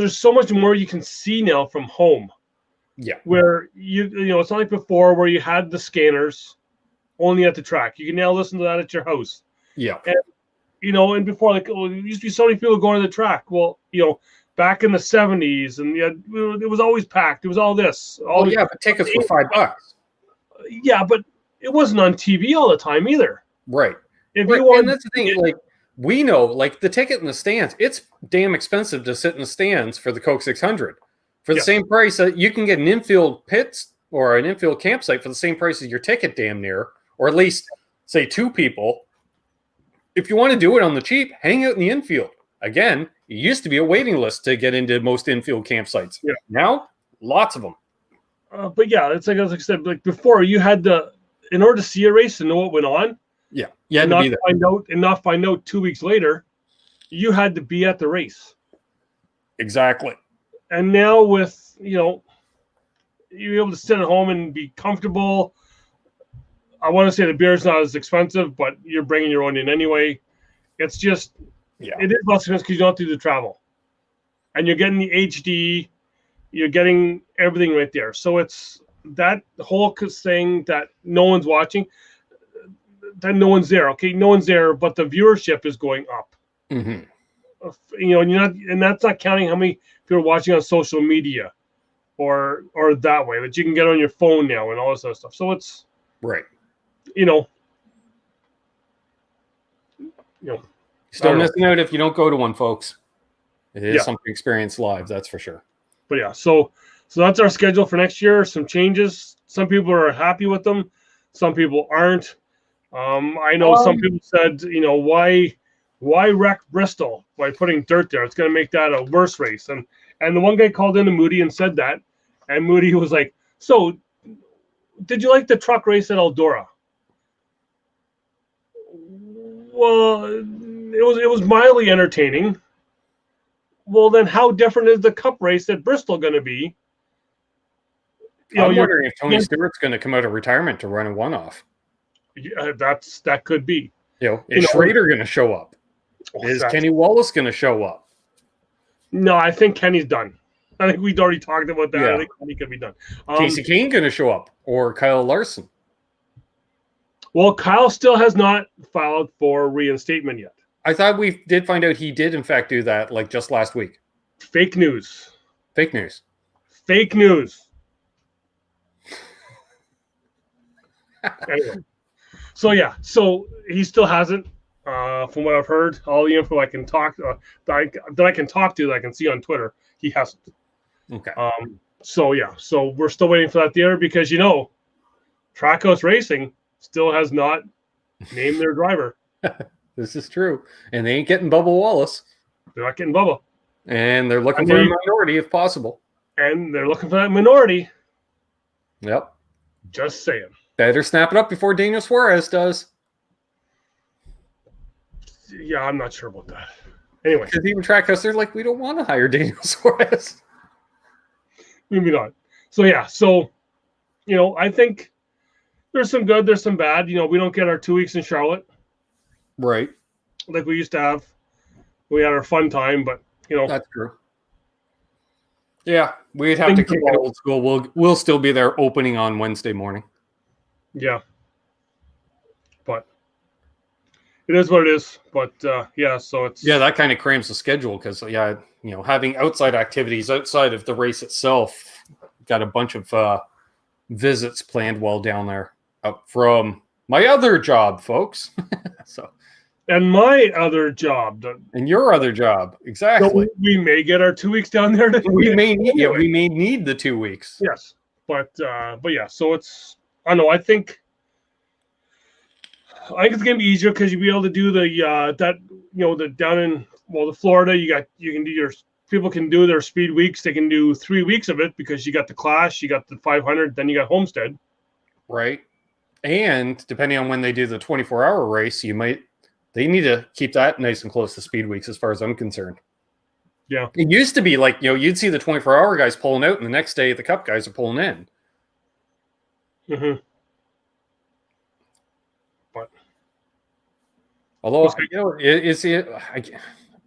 so much more you can see now from home. Yeah. Where it's not like before where you had the scanners only at the track. You can now listen to that at your house. Yeah. And, and before, like, there used to be so many people going to the track. Well, back in the 70s, and it was always packed. It was all this. But tickets were $5. Yeah, but it wasn't on TV all the time either. Right. And that's the thing. Like, we know, like, the ticket in the stands, it's damn expensive to sit in the stands for the Coke 600. For the same price, you can get an infield pits or an infield campsite for the same price as your ticket, damn near, or at least say 2 people. If you want to do it on the cheap, hang out in the infield. Again, it used to be a waiting list to get into most infield campsites. Yeah. Now, lots of them. But yeah, it's like I said, like before, you had in order to see a race and know what went on. Yeah, you had to be there. Not find out 2 weeks later, you had to be at the race. Exactly. And now with, you're able to sit at home and be comfortable. I want to say the beer's not as expensive, but you're bringing your own in anyway. It's just, it is less expensive because you don't have to do the travel. And you're getting the HD, you're getting everything right there. So it's that whole thing that no one's watching, that no one's there. Okay, no one's there, but the viewership is going up. Mm-hmm. And that's not counting how many people are watching on social media or that way that you can get on your phone now and all this other stuff. So it's right. Still missing out if you don't go to one, folks. It is something to experience live, that's for sure. But yeah, so that's our schedule for next year. Some changes. Some people are happy with them. Some people aren't. I know some people said, why wreck Bristol by putting dirt there? It's going to make that a worse race. And the one guy called into Moody and said that, and Moody was like, so did you like the truck race at Eldora? Well, it was mildly entertaining. Well, then how different is the cup race at Bristol going to be? I'm wondering if Tony Stewart's going to come out of retirement to run a one-off. Yeah, that could be. Is Schrader going to show up? Is Kenny Wallace going to show up? No, I think Kenny's done. I think we'd already talked about that. Yeah. I think Kenny could be done. Casey Kane going to show up, or Kyle Larson? Well, Kyle still has not filed for reinstatement yet. I thought we did find out he did, in fact, do that like just last week. Fake news. Fake news. Fake news. Anyway. So he still hasn't. From what I've heard, all the info I can talk that I can talk to that I can see on Twitter, he hasn't. Okay. So we're still waiting for that there because Trackhouse Racing still has not named their driver. This is true, and they ain't getting Bubba Wallace. They're not getting Bubba, and they're looking for a minority if possible. And they're looking for that minority. Yep. Just saying. Better snap it up before Daniel Suarez does. Yeah, I'm not sure about that. Anyway. Because even Trackhouse, they're like, we don't want to hire Daniel Suarez. Maybe not. So, I think there's some good, there's some bad. We don't get our 2 weeks in Charlotte. Right. Like we used to have. We had our fun time, but, That's true. Yeah, we'd have to kick it old school. We'll still be there opening on Wednesday morning. Yeah. But it is what it is. But so it's that kind of crams the schedule because having outside activities outside of the race itself, got a bunch of visits planned while down there up from my other job, folks. So And my other job. And your other job, exactly. So we may get our 2 weeks down there. We may need the 2 weeks. Yes, but yeah. So it's I don't know. I think it's gonna be easier because you'll be able to do the the down in the Florida. You can do your people can do their speed weeks. They can do 3 weeks of it because you got the Clash, you got the 500, then you got Homestead. Right. And depending on when they do the 24-hour race, they need to keep that nice and close to speed weeks as far as I'm concerned. Yeah. It used to be like, you'd see the 24-hour guys pulling out and the next day the Cup guys are pulling in. Mm-hmm. But although,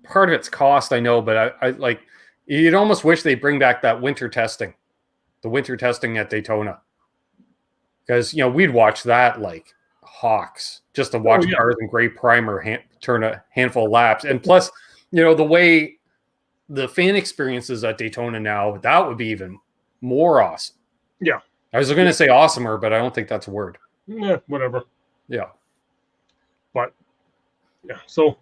part of it's cost, I know, but I like, you'd almost wish they bring back that winter testing, the winter testing at Daytona. Because, we'd watch that like hawks just to watch cars in gray primer turn a handful of laps. And plus, the way the fan experiences at Daytona now, that would be even more awesome. Yeah. I was going to say awesomer, but I don't think that's a word. Yeah, whatever. Yeah. But, yeah, so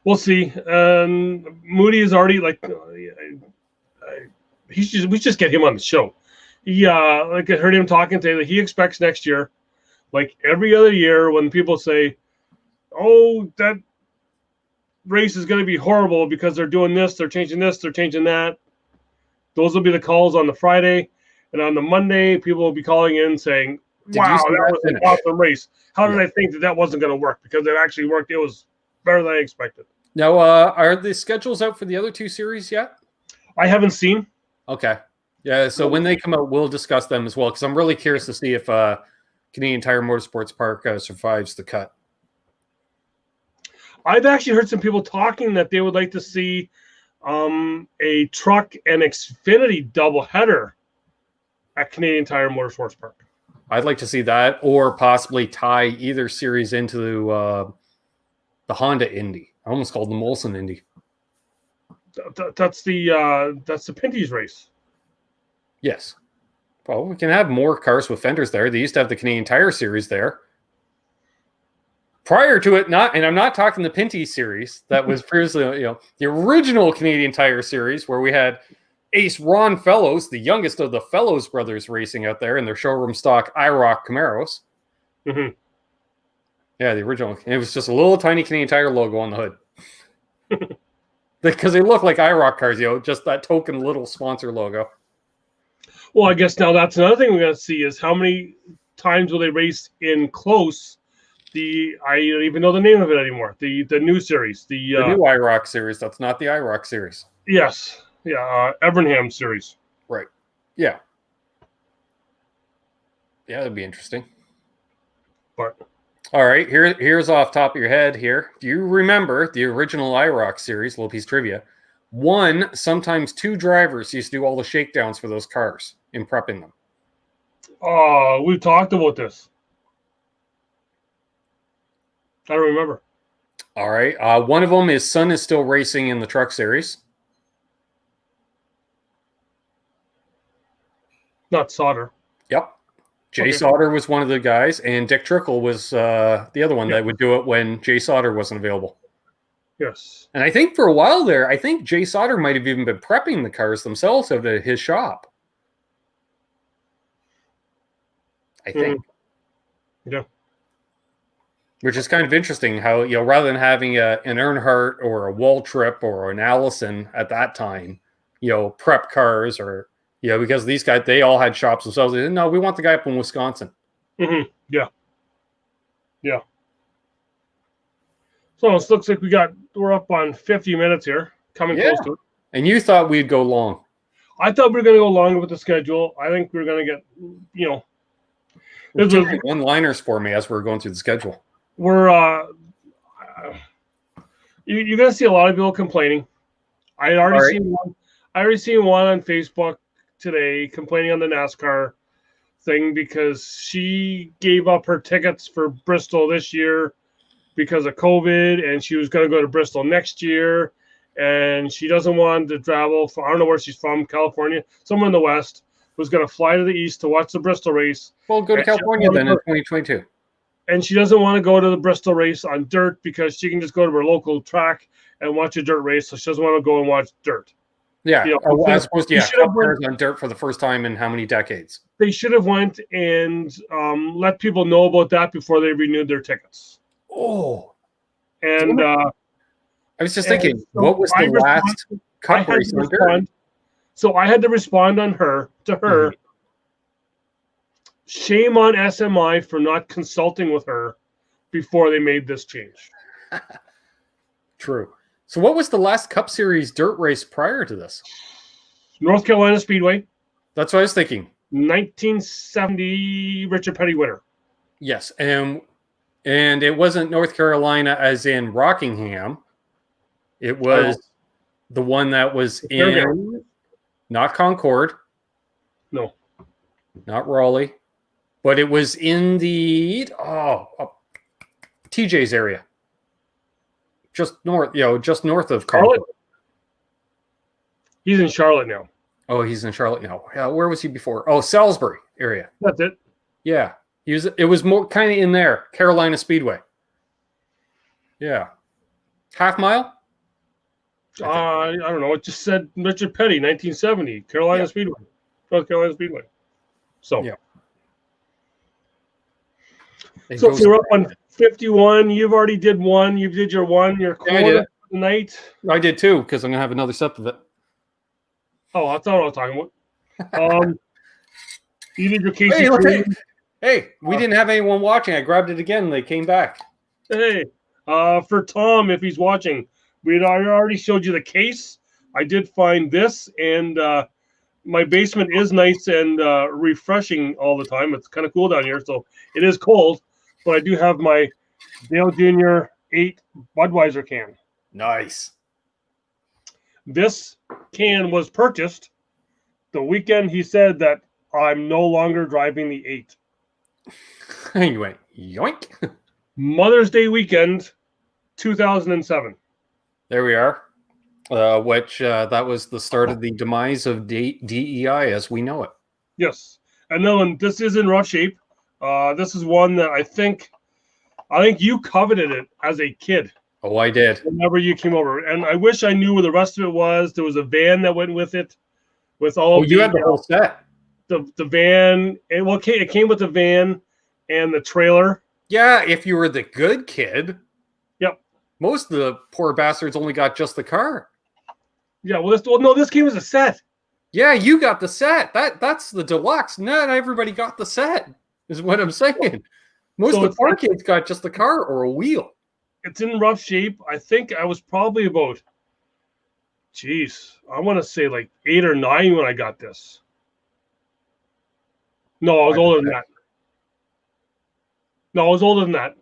we'll see. Moody is already like, we just get him on the show. Like I heard him talking today that he expects next year, like every other year, when people say, "Oh, that race is going to be horrible because they're doing this, they're changing that," those will be the calls on the Friday, and on the Monday, people will be calling in saying, "Wow, that was an awesome race. How did I think that wasn't going to work? Because it actually worked. It was better than I expected." Now, are the schedules out for the other 2 series yet? I haven't seen. Okay. Yeah, so when they come out, we'll discuss them as well, because I'm really curious to see if Canadian Tire Motorsports Park survives the cut. I've actually heard some people talking that they would like to see a truck and Xfinity doubleheader at Canadian Tire Motorsports Park. I'd like to see that, or possibly tie either series into the Honda Indy. I almost called them Molson Indy. That's the Pinty's race. Yes. Well, we can have more cars with fenders there. They used to have the Canadian Tire Series there. Prior to it, and I'm not talking the Pinty series that was previously, the original Canadian Tire Series, where we had Ace Ron Fellows, the youngest of the Fellows brothers, racing out there in their showroom stock IROC Camaros. Mm-hmm. Yeah, the original. It was just a little tiny Canadian Tire logo on the hood. Because they look like IROC cars, just that token little sponsor logo. Well, I guess now that's another thing we're going to see is how many times will they race in close. I don't even know the name of it anymore. The new series, the new IROC series. That's not the IROC series. Yes, Evernham series. Right. Yeah. Yeah, that'd be interesting. But all right, here's off top of your head here. Do you remember the original IROC series? Little piece of trivia. 1, sometimes 2 drivers used to do all the shakedowns for those cars in prepping them. Oh, we've talked about this. I don't remember. All right. One of them, his son is still racing in the truck series. Not Sauter. Yep. Jay Sauter was one of the guys, and Dick Trickle was the other one that would do it when Jay Sauter wasn't available. Yes. And I think for a while there, Jay Sauter might have even been prepping the cars themselves out at his shop. I think. Yeah. Which is kind of interesting how, rather than having an Earnhardt or a Waltrip or an Allison at that time, prep cars or, because these guys, they all had shops themselves. They said, no, we want the guy up in Wisconsin. Mm-hmm. Yeah. Yeah. So it looks like we're up on 50 minutes here, coming close to it. And you thought we'd go long. I thought we were going to go longer with the schedule. I think we're going to get, There's one-liners for me as we're going through the schedule. We're you're going to see a lot of people complaining. I already seen one on Facebook today complaining on the NASCAR thing because she gave up her tickets for Bristol this year because of COVID, and she was going to go to Bristol next year, and she doesn't want to travel. I don't know where she's from, California, somewhere in the West, was going to fly to the East to watch the Bristol race. Well, go to California then in 2022. and she doesn't want to go to the Bristol race on dirt because she can just go to her local track and watch a dirt race. So she doesn't want to go and watch dirt. Yeah, You know, as opposed to they should have cup went- cars on dirt for the first time in how many decades? They should have went and let people know about that before they renewed their tickets. Oh, And I was just and thinking, so what was the last I cup had race to on dirt? respond. So I had to respond to her. Mhm. Shame on SMI for not consulting with her before they made this change. True. So what was the last Cup Series dirt race prior to this? North Carolina Speedway, That's what I was thinking. 1970 Richard Petty winner. Yes, and it wasn't North Carolina as in Rockingham. It was the one that was in not Concord, No. not Raleigh, but it was in the TJ's area, just north, just north of Concord. Charlotte. He's in Charlotte now. Oh, he's in Charlotte now. Where was he before? Oh, Salisbury area. That's it. Yeah, it was more kind of in there, Carolina Speedway. Yeah, half mile. I don't know. It just said Richard Petty, 1970 Carolina Speedway, North Carolina Speedway. So, Yeah. So if you're up on 51, you've already did one. You did your one. Your quarter tonight. I did too because I'm gonna have another sip of it. Oh, that's not what I was talking about. You did your Casey. Hey, we didn't have anyone watching. I grabbed it again. And they came back. Hey, for Tom, if he's watching, I already showed you the case. I did find this, and my basement is nice and refreshing all the time. It's kind of cool down here, so it is cold. But I do have my Dale Jr. 8 Budweiser can. Nice. This can was purchased the weekend he said that I'm no longer driving the 8. You went yoink. Mother's Day weekend, 2007. There we are. Which that was the start of the demise of DEI as we know it. Yes, and then this is in rough shape. This is one that I think you coveted it as a kid. Oh, I did. Whenever you came over, and I wish I knew where the rest of it was. There was a van that went with it, with all. Oh, you had the whole set. The van, it came with the van and the trailer. Yeah, if you were the good kid. Yep. Most of the poor bastards only got just the car. Yeah, this came as a set. Yeah, you got the set. That's the deluxe. Not everybody got the set, is what I'm saying. Most of the poor kids got just the car or a wheel. It's in rough shape. I think I was probably about, I want to say like 8 or 9 when I got this. No, I was older than that. No, I was older than that.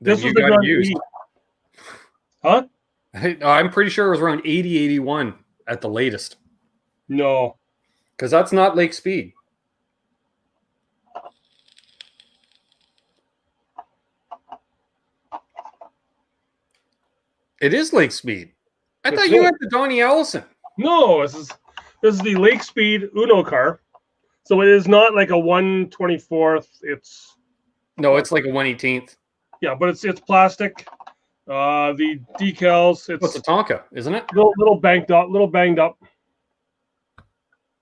This was the got used. Huh? I'm pretty sure it was around 80, 81 at the latest. No. Because that's not Lake Speed. It is Lake Speed. I thought you had the Donnie Allison. No, this is the Lake Speed Uno car. So it is not like a 1/24th. It's like a 1/18th. Yeah, but it's plastic. The decals. It's a Tonka, isn't it? Little banged up.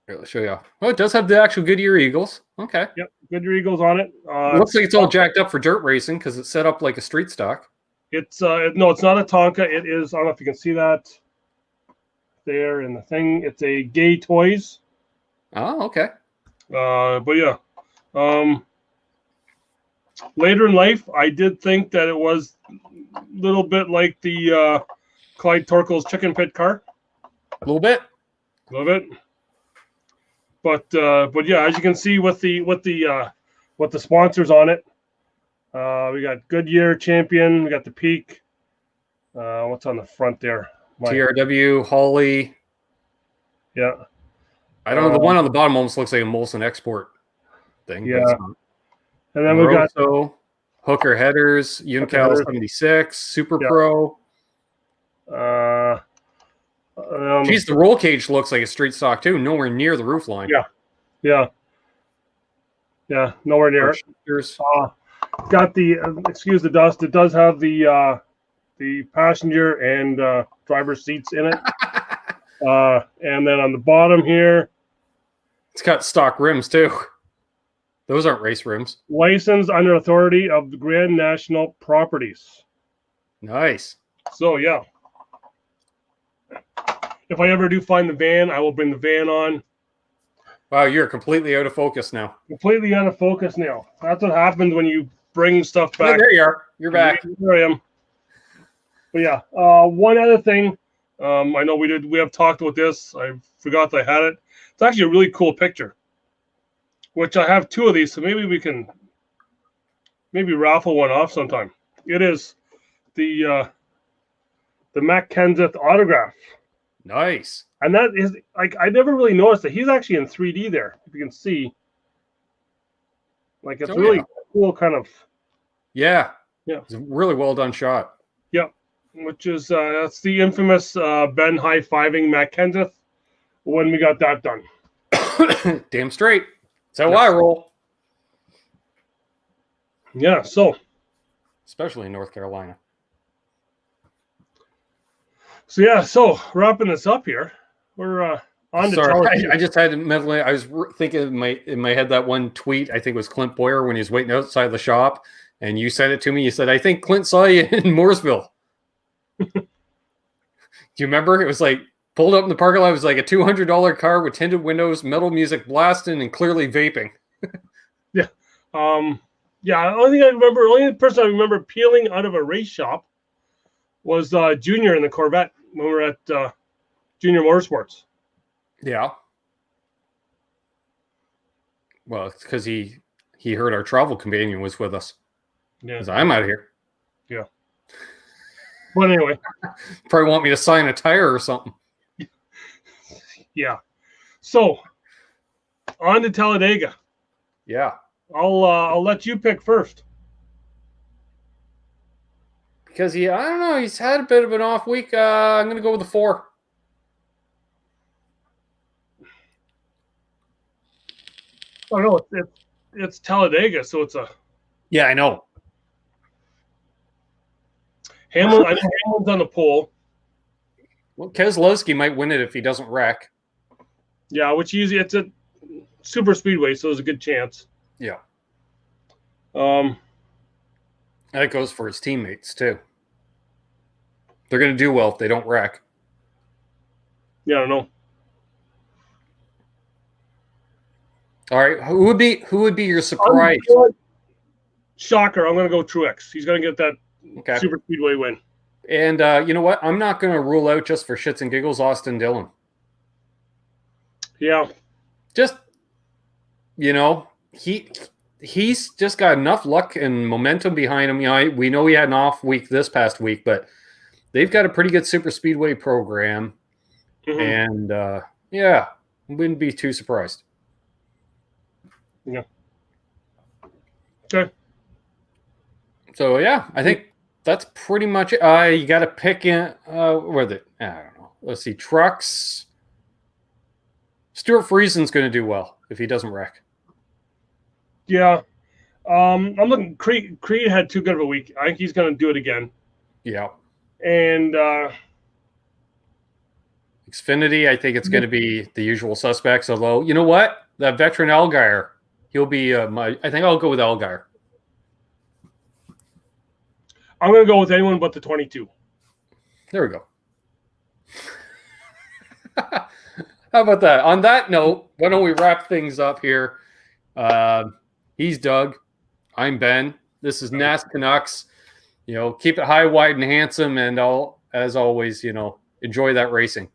Here, let's show you. Oh, it does have the actual Goodyear Eagles. Okay. Yep, Goodyear Eagles on it. It looks like it's all jacked up for dirt racing because it's set up like a street stock. It's no, it's not a Tonka. It is. I don't know if you can see that there in the thing. It's a Gay Toys. Oh, okay. But yeah. Later in life, I did think that it was a little bit like the Clyde Torkel's chicken pit car. A little bit. But yeah, as you can see with the sponsors on it, we got Goodyear Champion, we got the Peak. What's on the front there? TRW, Holly. Yeah. I don't know. The one on the bottom almost looks like a Molson Export thing. Yeah. And then we got Hooker Headers, Unical 76, Super Pro. Geez, the roll cage looks like a street stock too, nowhere near the roof line. Yeah. Yeah, nowhere near it. Shifters. Got the excuse the dust. It does have the passenger and driver seats in it. And then on the bottom here, It's got stock rims too. Those aren't race rims. licensed under authority of the Grand National Properties. Nice. So yeah, if I ever do find the van, I will bring the van on. Wow, you're completely out of focus now. Completely out of focus now. That's what happens when you bring stuff Yeah, back. there you are. You're back. There I am. But yeah, one other thing. I know we have talked about this. I forgot that I had it. It's actually a really cool picture, which I have two of these, so maybe we can raffle one off sometime. It is the Matt Kenseth autograph. Nice. And that is like I never really noticed that he's actually in 3D there. If you can see, like it's really cool, kind of. Yeah. Yeah. It's a really well done shot. Yep. Which is that's the infamous Ben high-fiving Matt Kenseth when we got that done. Damn straight. That's how I roll. Yeah. So. Especially in North Carolina. So yeah. So wrapping this up here, we're on to Sorry, I just had to mentally. I was thinking in my head that one tweet. I think it was Clint Boyer when he was waiting outside the shop, and you sent it to me. You said, "I think Clint saw you in Mooresville." Do you remember? It was like pulled up in the parking lot. It was like a $200 car with tinted windows, metal music blasting, and clearly vaping. Yeah. Yeah. The only person I remember peeling out of a race shop was Junior in the Corvette when we were at Junior Motorsports. Yeah. Well, it's because he heard our travel companion was with us. Yeah. I'm out of here. Yeah. But anyway. Probably want me to sign a tire or something. Yeah. So on to Talladega. Yeah. I'll let you pick first. Because I don't know, he's had a bit of an off week. I'm going to go with the 4. Oh no, it's Talladega, so it's a. Yeah, I know. I know Hamlin's on the pole. Well, Keselowski might win it if he doesn't wreck. Yeah, it's a super speedway, so there's a good chance. Yeah. That goes for his teammates too. They're going to do well if they don't wreck. Yeah, I don't know. All right, who would be your surprise? Shocker! I'm going to go Truex. He's going to get that super speedway win. And you know what? I'm not going to rule out just for shits and giggles Austin Dillon. Yeah. Just he's just got enough luck and momentum behind him. We know he had an off week this past week, but they've got a pretty good super speedway program. Mm-hmm. And wouldn't be too surprised. Yeah. Okay. So I think that's pretty much it. You got to pick in where the I don't know. Let's see, trucks. Stuart Friesen's going to do well if he doesn't wreck. Yeah. I'm looking. Creed had too good of a week. I think he's going to do it again. Yeah. And Xfinity, I think it's going to be the usual suspects. Although, you know what? That veteran Allgaier, he'll be I think I'll go with Allgaier. I'm going to go with anyone but the 22. There we go. How about that? On that note, why don't we wrap things up here? He's Doug. I'm Ben. This is NasCanucks. Keep it high, wide, and handsome. And as always, enjoy that racing.